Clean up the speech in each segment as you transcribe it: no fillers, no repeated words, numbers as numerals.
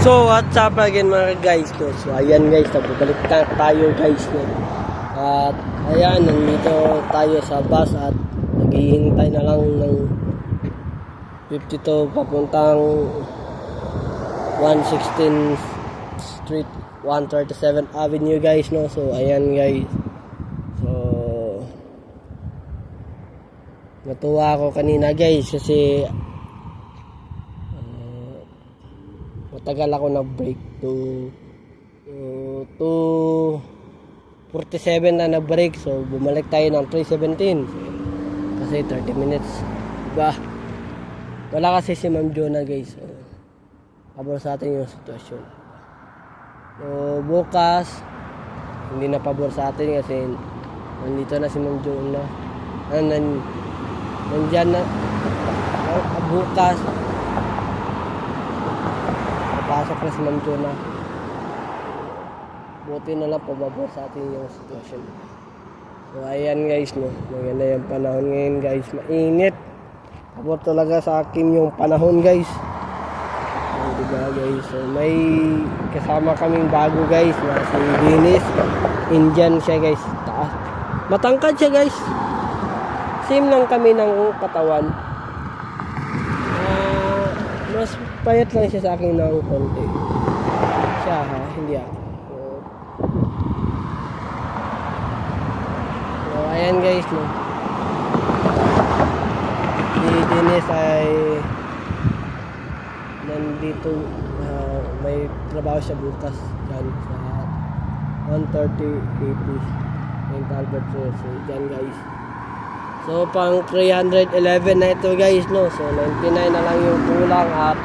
So what's up again mga guys no? So ayan guys, nagbabalik tayo guys no? At ayan, nandito tayo sa bus at naghihintay na lang ng 52 papuntang 116 Street 137 Avenue guys no? So ayan guys, so natuwa ako kanina guys kasi matagal ako nag-break to 47 na nag-break. So bumalik tayo ng 3:17 kasi 30 minutes, diba? Wala kasi si Ma'am Jonah guys, so pabor sa atin yung sitwasyon. So bukas hindi na pabor sa atin kasi nandito na si Ma'am Jonah, nandyan na bukas pasok na si Ma'am Jonah. Buti na lang pababor sa atin yung sitwasyon. So ayan guys no, maganda yung panahon ngayon guys, mainit. Pabor talaga sa akin yung panahon guys. So, diba guys, so may kasama kaming bago guys na si Dennis. Indian siya guys, taas, matangkad siya guys, same lang kami ng katawan. Mas payat lang siya sa akin ng konti. Siya ha, hindi ako. So ayan guys no. Si Dennis ay nandito, may trabaho siya bukas dyan sa 130 AP St. Albert Road. So dyan guys. So pang 311 na ito guys no. So 99 na lang yung kulang at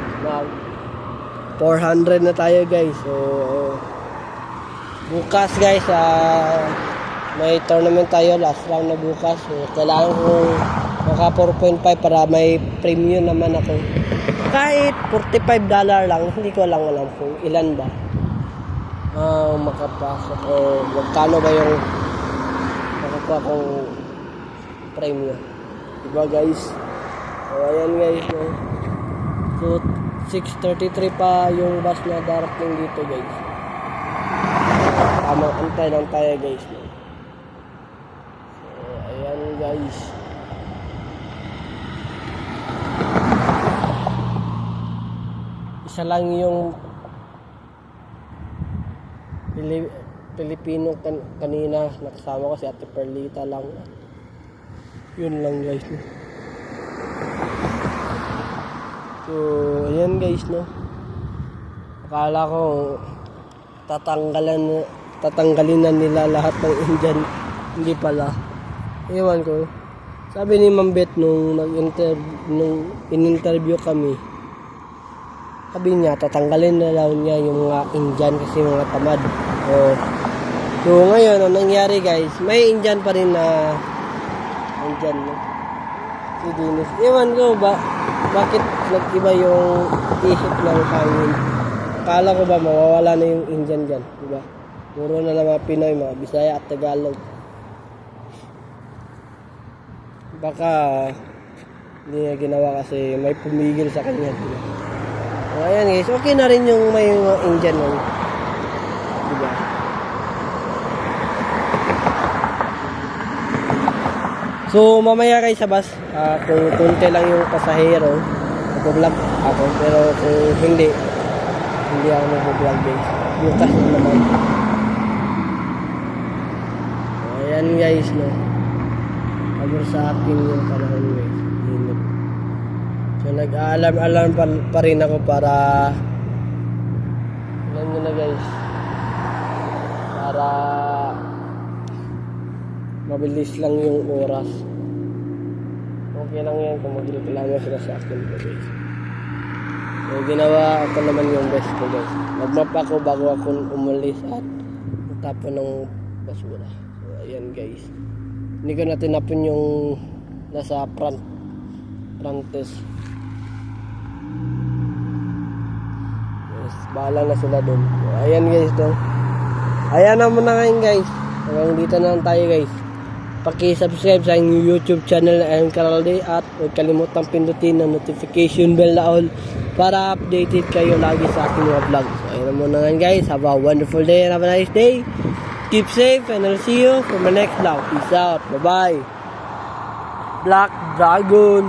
400 na tayo guys. So bukas guys, may tournament tayo, last round na bukas. So kailangan kong maka 4.5 para may premium naman ako. Kahit $45 lang, hindi ko lang alam kung ilan ba makapasok o magkano ba yung makakuha kong premium, diba guys? So ayan guys no? So 6:33 pa yung bus na darating dito guys. Antay lang tayo guys no? So ayan guys, isa lang yung Pilipino kanina nakasama ko, si Ate Perlita lang. Yun lang guys no? So ayan guys no, akala ko tatanggalin na nila lahat ng Indian, hindi pala. Ewan ko, sabi ni Ma'am Beth nung in-interview kami, sabi niya tatanggalin na lang niya yung mga Indian kasi mga tamad. So ngayon ang nangyari guys, may Indian pa rin na Indian no? Si Dennis, ewan ko ba bakit nag-iba yung isip ng hangin. Akala ko ba mawawala na yung Indian dyan, diba? Puro na lang mga Pinoy, mga Bisaya at Tagalog. Baka hindi niya ginawa kasi may pumigil sa kanya, diba? So ayan guys, okay na rin yung may mga Indian no? Diba? So mamaya guys sa bus, kung konti lang yung pasahero, mag-vlog ako, pero kung hindi ako mag-vlog guys, bukas na naman. So ayan guys no, pabor sa akin yung panahon guys, init. So nag-aalarm pa rin ako para alam nyo na guys, para mabilis lang yung oras. Okay lang yan kung magreklamo sila sa akin guys. So ginawa ako naman yung best ko guys. Nagmap ako bago ako umalis at natapon ng basura. So ayan guys, hindi ko na tinapon yung nasa frontes. Yes, bahala na sila dun. So ayan guys to. Ayan na muna ngayon guys. Hanggang dito na lang tayo guys. Paki-subscribe sa inyong YouTube channel na Carl Day at huwag kalimutang pindutin ang notification bell na all para updated kayo lagi sa aking mga vlog. So, ayun na muna nga guys. Have a wonderful day and have a nice day. Keep safe and I'll see you for my next vlog. Peace out. Bye-bye. Black Dragon.